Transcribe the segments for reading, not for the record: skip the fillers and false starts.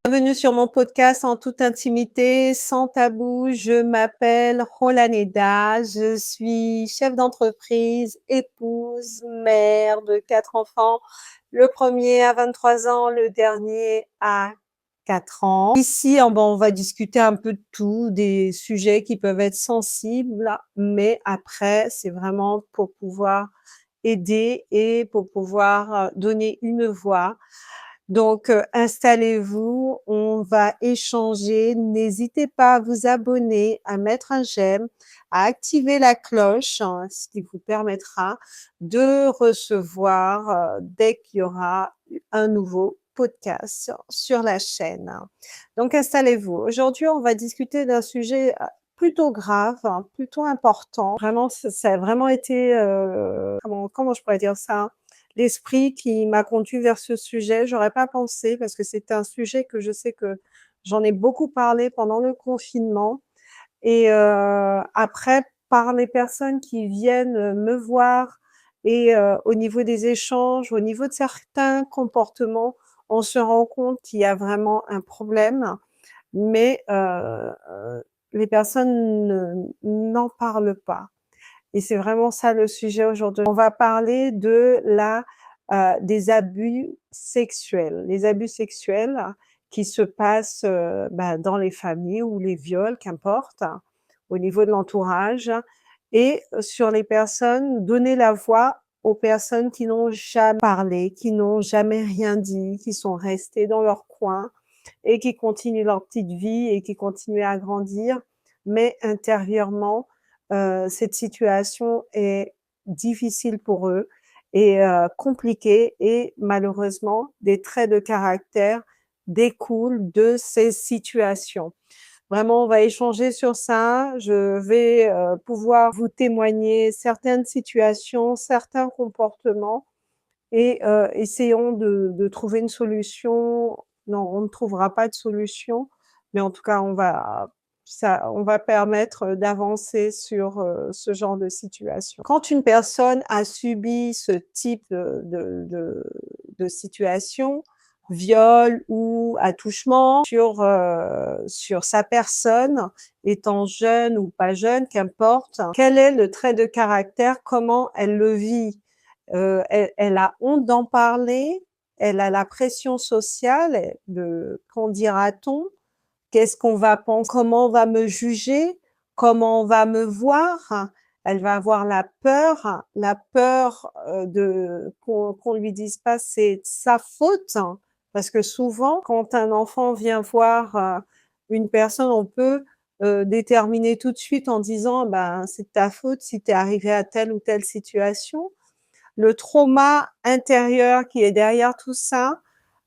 Bienvenue sur mon podcast en toute intimité, sans tabou. Je m'appelle Rolaneda, je suis chef d'entreprise, épouse, mère de 4 enfants. Le premier à 23 ans, le dernier à 4 ans. Ici, on va discuter un peu de tout, des sujets qui peuvent être sensibles, mais après, c'est vraiment pour pouvoir aider et pour pouvoir donner une voix. Donc, installez-vous, on va échanger. N'hésitez pas à vous abonner, à mettre un j'aime, à activer la cloche, hein, ce qui vous permettra de recevoir dès qu'il y aura un nouveau podcast sur la chaîne. Donc, installez-vous. Aujourd'hui, on va discuter d'un sujet plutôt grave, hein, plutôt important. Vraiment, ça a vraiment été, comment je pourrais dire ça? L'esprit qui m'a conduit vers ce sujet. J'aurais pas pensé parce que c'est un sujet que je sais que j'en ai beaucoup parlé pendant le confinement et après par les personnes qui viennent me voir et au niveau des échanges, au niveau de certains comportements, on se rend compte qu'il y a vraiment un problème, mais les personnes n'en parlent pas. Et c'est vraiment ça le sujet aujourd'hui. On va parler de des abus sexuels. Les abus sexuels qui se passent, dans les familles ou les viols, qu'importe, au niveau de l'entourage et sur les personnes, donner la voix aux personnes qui n'ont jamais parlé, qui n'ont jamais rien dit, qui sont restées dans leur coin et qui continuent leur petite vie et qui continuent à grandir, mais intérieurement, cette situation est difficile pour eux et compliquée et malheureusement, des traits de caractère découlent de ces situations. Vraiment, on va échanger sur ça. Je vais pouvoir vous témoigner certaines situations, certains comportements et essayons de trouver une solution. Non, on ne trouvera pas de solution, mais en tout cas, on va permettre d'avancer sur ce genre de situation. Quand une personne a subi ce type de situation, viol ou attouchement sur sa personne, étant jeune ou pas jeune, qu'importe, quel est le trait de caractère, comment elle le vit? Elle a honte d'en parler, elle a la pression sociale de qu'en dira-t-on? Qu'est-ce qu'on va penser? Comment on va me juger? Comment on va me voir? Elle va avoir la peur de qu'on lui dise pas c'est de sa faute, hein. Parce que souvent, quand un enfant vient voir une personne, on peut déterminer tout de suite en disant ben c'est de ta faute si tu es arrivé à telle ou telle situation. Le trauma intérieur qui est derrière tout ça,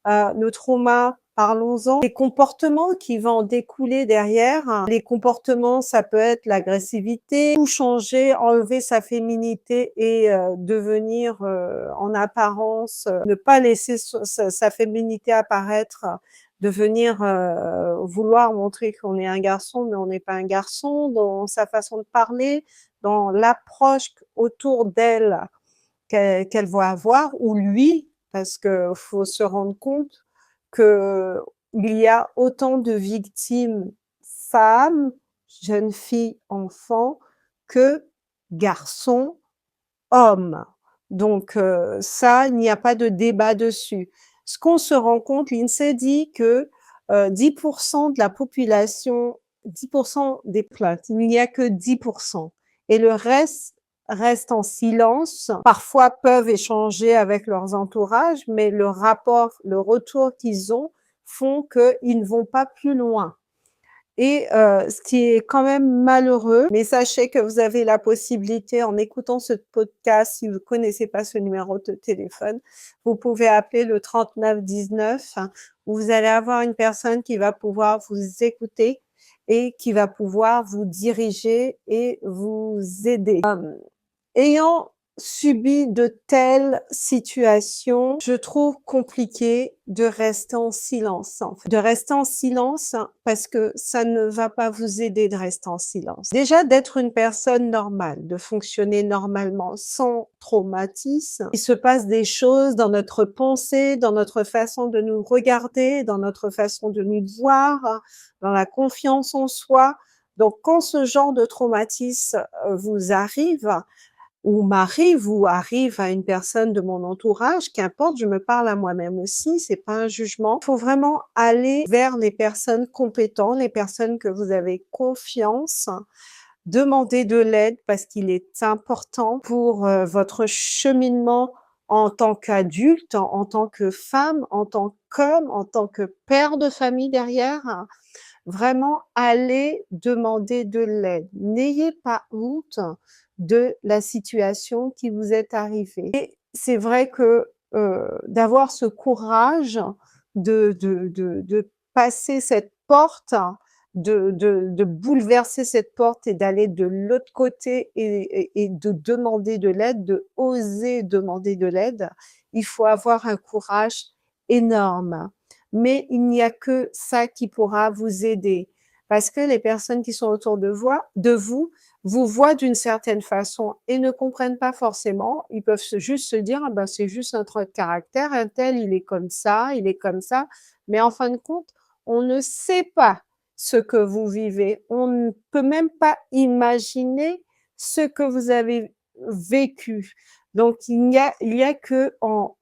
le trauma, parlons-en, les comportements qui vont en découler derrière. Les comportements, ça peut être l'agressivité, tout changer, enlever sa féminité et devenir en apparence, ne pas laisser sa féminité apparaître, devenir vouloir montrer qu'on est un garçon, mais on n'est pas un garçon, dans sa façon de parler, dans l'approche autour d'elle qu'elle va avoir, ou lui, parce que faut se rendre compte que il y a autant de victimes femmes, jeunes filles, enfants, que garçons, hommes. Donc ça, il n'y a pas de débat dessus. Ce qu'on se rend compte, l'INSEE dit que 10% de la population, 10% des plaintes, il n'y a que 10%. Et le reste en silence. Parfois peuvent échanger avec leurs entourages, mais le retour qu'ils ont font qu'ils ne vont pas plus loin. Et ce qui est quand même malheureux, mais sachez que vous avez la possibilité, en écoutant ce podcast, si vous ne connaissez pas ce numéro de téléphone, vous pouvez appeler le 3919, où vous allez avoir une personne qui va pouvoir vous écouter et qui va pouvoir vous diriger et vous aider. Ayant subi de telles situations, je trouve compliqué de rester en silence, en fait. De rester en silence parce que ça ne va pas vous aider de rester en silence. Déjà d'être une personne normale, de fonctionner normalement sans traumatisme. Il se passe des choses dans notre pensée, dans notre façon de nous regarder, dans notre façon de nous voir, dans la confiance en soi. Donc quand ce genre de traumatisme vous arrive, ou m'arrive ou arrive à une personne de mon entourage, qu'importe, je me parle à moi-même aussi, c'est pas un jugement. Il faut vraiment aller vers les personnes compétentes, les personnes que vous avez confiance, demander de l'aide parce qu'il est important pour votre cheminement en tant qu'adulte, en tant que femme, en tant qu'homme, en tant que père de famille derrière. Vraiment, allez demander de l'aide. N'ayez pas honte de la situation qui vous est arrivée. Et c'est vrai que d'avoir ce courage de passer cette porte, de bouleverser cette porte et d'aller de l'autre côté et de demander de l'aide, de oser demander de l'aide, il faut avoir un courage énorme. Mais il n'y a que ça qui pourra vous aider. Parce que les personnes qui sont autour de vous, vous voient d'une certaine façon et ne comprennent pas forcément. Ils peuvent juste se dire, ah ben, c'est juste un trait de caractère, un tel, il est comme ça, il est comme ça. Mais en fin de compte, on ne sait pas ce que vous vivez. On ne peut même pas imaginer ce que vous avez vécu. Donc, il y a que en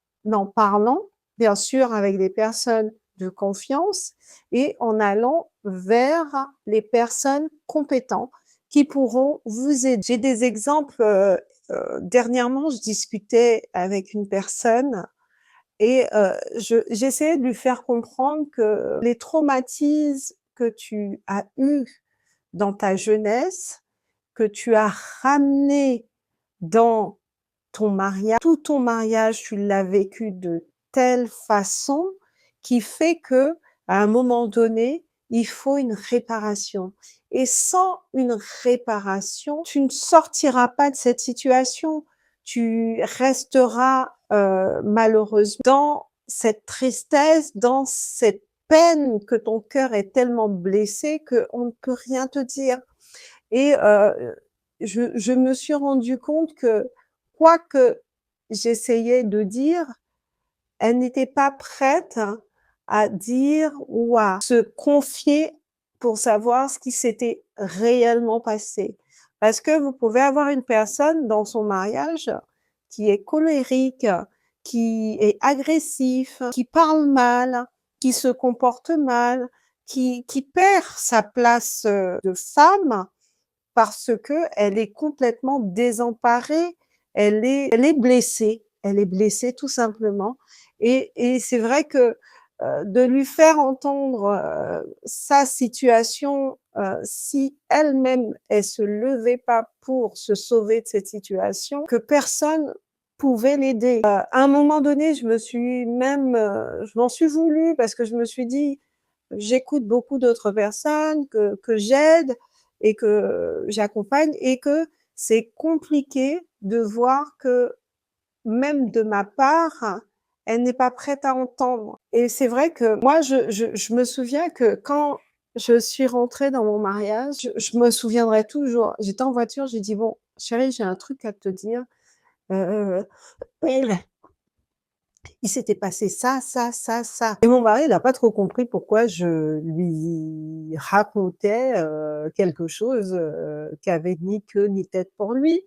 parlant, bien sûr, avec des personnes de confiance et en allant vers les personnes compétentes qui pourront vous aider. J'ai des exemples. Dernièrement, je discutais avec une personne et j'essayais de lui faire comprendre que les traumatismes que tu as eus dans ta jeunesse, que tu as ramenés dans ton mariage, tout ton mariage, tu l'as vécu de telle façon qui fait que, à un moment donné, il faut une réparation. Et sans une réparation, tu ne sortiras pas de cette situation. Tu resteras malheureusement dans cette tristesse, dans cette peine que ton cœur est tellement blessé qu'on ne peut rien te dire. Et je me suis rendu compte que quoi que j'essayais de dire, elle n'était pas prête à dire ou à se confier pour savoir ce qui s'était réellement passé. Parce que vous pouvez avoir une personne dans son mariage qui est colérique, qui est agressif, qui parle mal, qui se comporte mal, qui perd sa place de femme parce que elle est complètement désemparée, elle est blessée tout simplement. Et c'est vrai que de lui faire entendre sa situation, si elle-même elle se levait pas pour se sauver de cette situation, que personne pouvait l'aider. À un moment donné, je m'en suis voulu parce que je me suis dit, j'écoute beaucoup d'autres personnes que j'aide et que j'accompagne et que c'est compliqué de voir que même de ma part, elle n'est pas prête à entendre. Et c'est vrai que moi, je me souviens que quand je suis rentrée dans mon mariage, je me souviendrai toujours. J'étais en voiture, j'ai dit bon, chérie, j'ai un truc à te dire. Euh, il s'était passé ça, ça, ça, ça. Et mon mari n'a pas trop compris pourquoi je lui racontais quelque chose qui avait ni queue ni tête pour lui.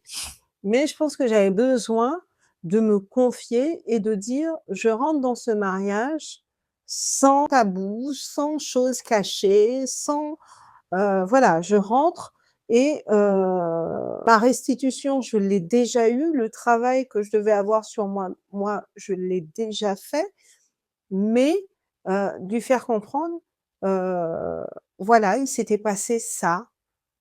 Mais je pense que j'avais besoin de me confier et de dire: «Je rentre dans ce mariage sans tabou, sans choses cachées, sans» voilà, je rentre et ma restitution, je l'ai déjà eue. Le travail que je devais avoir sur moi, je l'ai déjà fait, mais lui faire comprendre, heu, voilà, il s'était passé ça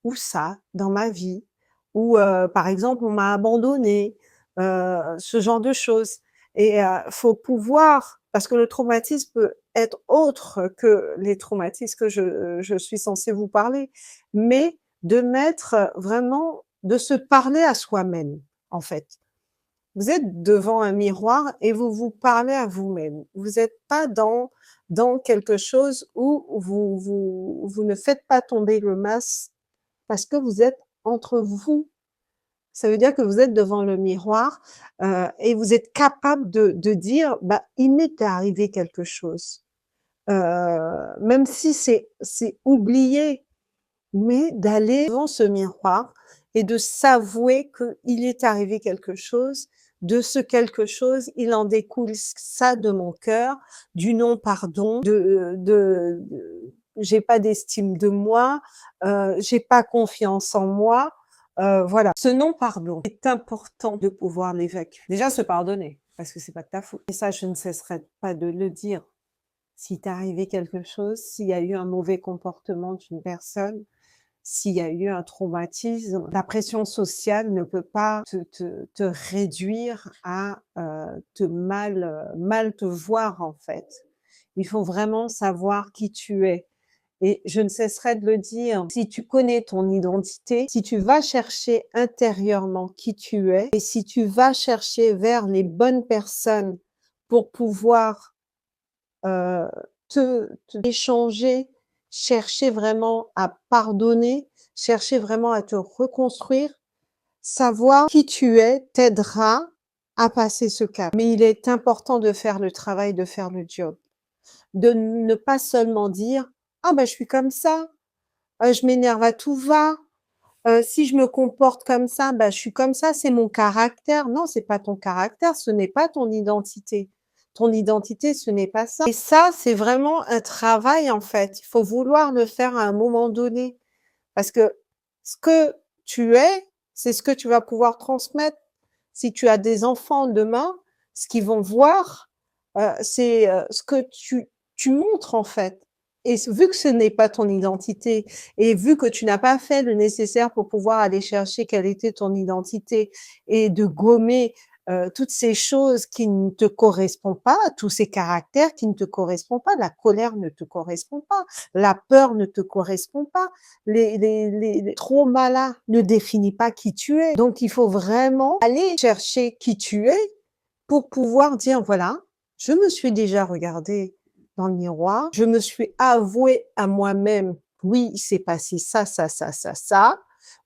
ou ça dans ma vie ou par exemple, on m'a abandonnée, ce genre de choses et faut pouvoir parce que le traumatisme peut être autre que les traumatismes que je suis censée vous parler, mais de mettre vraiment de se parler à soi-même, en fait. Vous êtes devant un miroir et vous vous parlez à vous-même. Vous n'êtes pas dans quelque chose où vous ne faites pas tomber le masque parce que vous êtes entre vous. Ça veut dire que vous êtes devant le miroir et vous êtes capable de dire, bah, il m'est arrivé quelque chose. Même si c'est oublié, mais d'aller devant ce miroir et de s'avouer qu'il est arrivé quelque chose, de ce quelque chose, il en découle ça de mon cœur, du non-pardon, j'ai pas d'estime de moi, j'ai pas confiance en moi, voilà. Ce non-pardon est important de pouvoir l'évacuer. Déjà se pardonner, parce que c'est pas de ta faute. Et ça, je ne cesserai pas de le dire. S'il t'est arrivé quelque chose, s'il y a eu un mauvais comportement d'une personne, s'il y a eu un traumatisme, la pression sociale ne peut pas te réduire à te mal te voir en fait. Il faut vraiment savoir qui tu es. Et je ne cesserai de le dire, si tu connais ton identité, si tu vas chercher intérieurement qui tu es, et si tu vas chercher vers les bonnes personnes pour pouvoir euh, échanger, chercher vraiment à pardonner, chercher vraiment à te reconstruire, savoir qui tu es t'aidera à passer ce cap. Mais il est important de faire le travail, de faire le job, de ne pas seulement dire ah ben je suis comme ça, je m'énerve à tout va. Si je me comporte comme ça, bah, je suis comme ça, c'est mon caractère. Non, c'est pas ton caractère, ce n'est pas ton identité. Ton identité, ce n'est pas ça. Et ça, c'est vraiment un travail, en fait. Il faut vouloir le faire à un moment donné. Parce que ce que tu es, c'est ce que tu vas pouvoir transmettre. Si tu as des enfants demain, ce qu'ils vont voir, c'est ce que tu montres, en fait. Et vu que ce n'est pas ton identité, et vu que tu n'as pas fait le nécessaire pour pouvoir aller chercher quelle était ton identité et de gommer toutes ces choses qui ne te correspondent pas, tous ces caractères qui ne te correspondent pas, la colère ne te correspond pas, la peur ne te correspond pas, les traumas là ne définissent pas qui tu es. Donc il faut vraiment aller chercher qui tu es pour pouvoir dire voilà, je me suis déjà regardée dans le miroir, je me suis avouée à moi-même, oui, il s'est passé ça, ça, ça, ça, ça.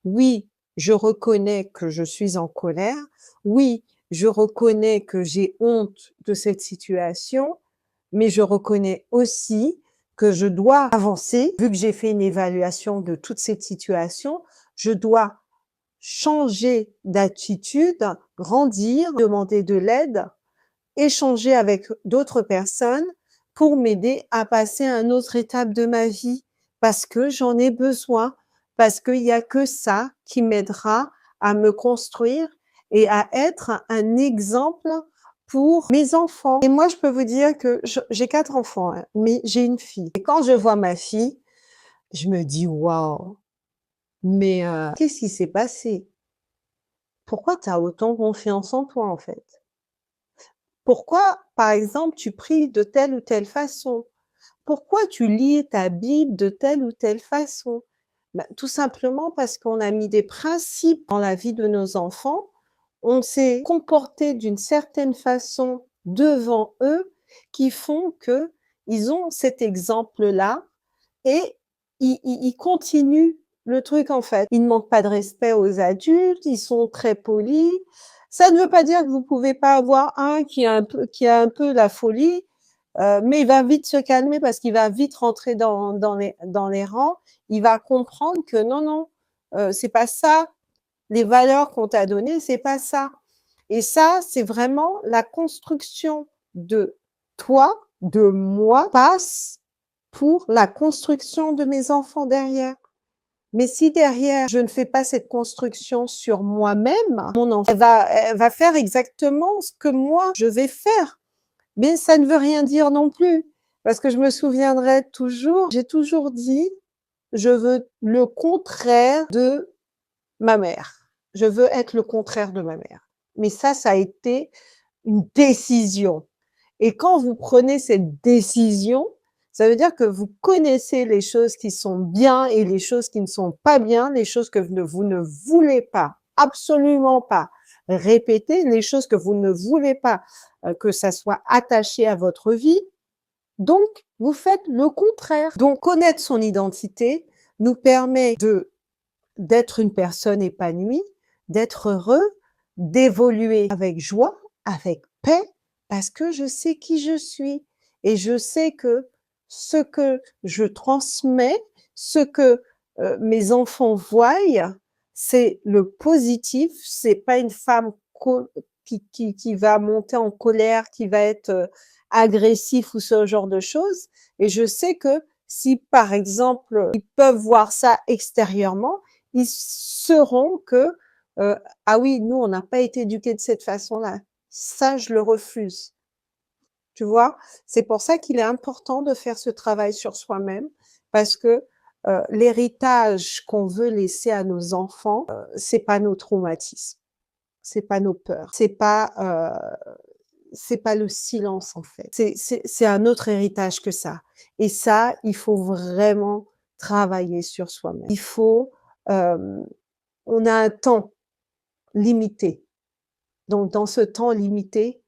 Oui, je reconnais que je suis en colère. Oui, je reconnais que j'ai honte de cette situation, mais je reconnais aussi que je dois avancer. Vu que j'ai fait une évaluation de toute cette situation, je dois changer d'attitude, grandir, demander de l'aide, échanger avec d'autres personnes pour m'aider à passer à une autre étape de ma vie parce que j'en ai besoin, parce qu'il y a que ça qui m'aidera à me construire et à être un exemple pour mes enfants. Et moi, je peux vous dire que j'ai 4 enfants, hein, mais j'ai une fille. Et quand je vois ma fille, je me dis waouh, mais qu'est-ce qui s'est passé? Pourquoi tu as autant confiance en toi en fait? Pourquoi, par exemple, tu pries de telle ou telle façon? Pourquoi tu lis ta Bible de telle ou telle façon? Ben, tout simplement parce qu'on a mis des principes dans la vie de nos enfants. On s'est comporté d'une certaine façon devant eux qui font que ils ont cet exemple-là et ils continuent le truc en fait. Ils ne manquent pas de respect aux adultes, ils sont très polis. Ça ne veut pas dire que vous pouvez pas avoir un qui a un peu la folie, mais il va vite se calmer parce qu'il va vite rentrer dans les rangs. Il va comprendre que non, non, c'est pas ça. Les valeurs qu'on t'a données, c'est pas ça. Et ça, c'est vraiment la construction de toi, de moi, passe pour la construction de mes enfants derrière. Mais si derrière, je ne fais pas cette construction sur moi-même, mon enfant, elle va faire exactement ce que moi, je vais faire. Mais ça ne veut rien dire non plus. Parce que je me souviendrai toujours, j'ai toujours dit, je veux le contraire de ma mère. Je veux être le contraire de ma mère. Mais ça a été une décision. Et quand vous prenez cette décision, ça veut dire que vous connaissez les choses qui sont bien et les choses qui ne sont pas bien, les choses que vous ne voulez pas, absolument pas. répéter, les choses que vous ne voulez pas que ça soit attaché à votre vie. Donc, vous faites le contraire. Donc, connaître son identité nous permet d'être une personne épanouie, d'être heureux, d'évoluer avec joie, avec paix, parce que je sais qui je suis et je sais que ce que je transmets, ce que mes enfants voient, c'est le positif. C'est pas une femme qui va monter en colère, qui va être agressif ou ce genre de choses. Et je sais que si, par exemple, ils peuvent voir ça extérieurement, ils sauront que ah oui, nous, on n'a pas été éduqués de cette façon-là. Ça, je le refuse. Tu vois? C'est pour ça qu'il est important de faire ce travail sur soi-même, parce que l'héritage qu'on veut laisser à nos enfants, c'est pas nos traumatismes, c'est pas nos peurs, c'est pas le silence en fait. C'est un autre héritage que ça. Et ça, il faut vraiment travailler sur soi-même. Il faut, on a un temps limité. Donc, dans ce temps limité,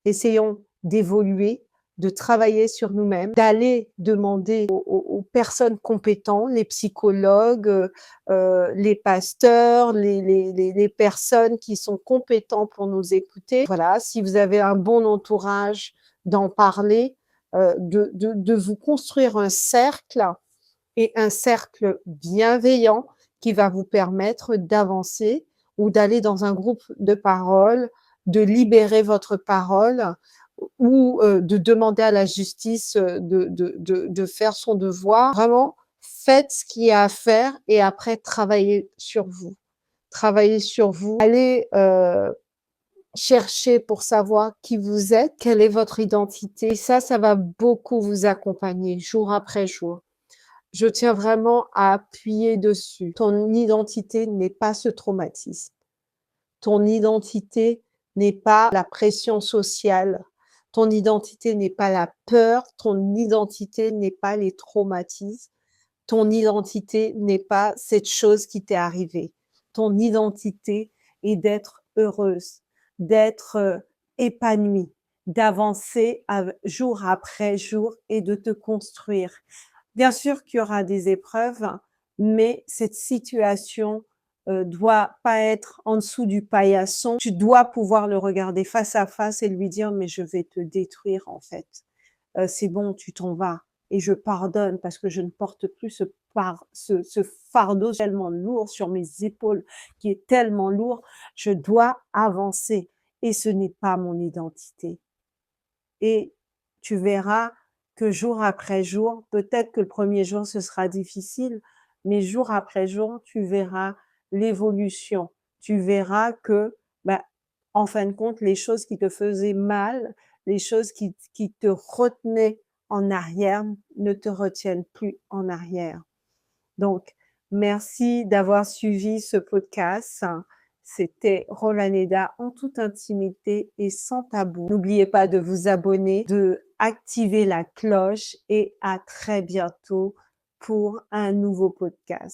essayons d'évoluer, de travailler sur nous-mêmes, d'aller demander aux personnes compétentes, les psychologues, les pasteurs, les personnes qui sont compétents pour nous écouter. Voilà, si vous avez un bon entourage, d'en parler, de vous construire un cercle et un cercle bienveillant qui va vous permettre d'avancer ou d'aller dans un groupe de parole, de libérer votre parole ou de demander à la justice de faire son devoir. Vraiment, faites ce qu'il y a à faire et après, travaillez sur vous. Travaillez sur vous. Allez chercher pour savoir qui vous êtes, quelle est votre identité. Et ça va beaucoup vous accompagner jour après jour. Je tiens vraiment à appuyer dessus. Ton identité n'est pas ce traumatisme. Ton identité n'est pas la pression sociale. Ton identité n'est pas la peur. Ton identité n'est pas les traumatismes. Ton identité n'est pas cette chose qui t'est arrivée. Ton identité est d'être heureuse, d'être épanouie, d'avancer jour après jour et de te construire. Bien sûr qu'il y aura des épreuves, mais cette situation doit pas être en dessous du paillasson. Tu dois pouvoir le regarder face à face et lui dire mais je vais te détruire en fait. C'est bon, tu t'en vas et je pardonne parce que je ne porte plus ce fardeau tellement lourd sur mes épaules qui est tellement lourd. Je dois avancer et ce n'est pas mon identité. Et tu verras que jour après jour, peut-être que le premier jour ce sera difficile, mais jour après jour, tu verras l'évolution. Tu verras que, bah, en fin de compte, les choses qui te faisaient mal, les choses qui te retenaient en arrière ne te retiennent plus en arrière. Donc, merci d'avoir suivi ce podcast. C'était Rolaneda en toute intimité et sans tabou. N'oubliez pas de vous abonner, de activer la cloche et à très bientôt pour un nouveau podcast.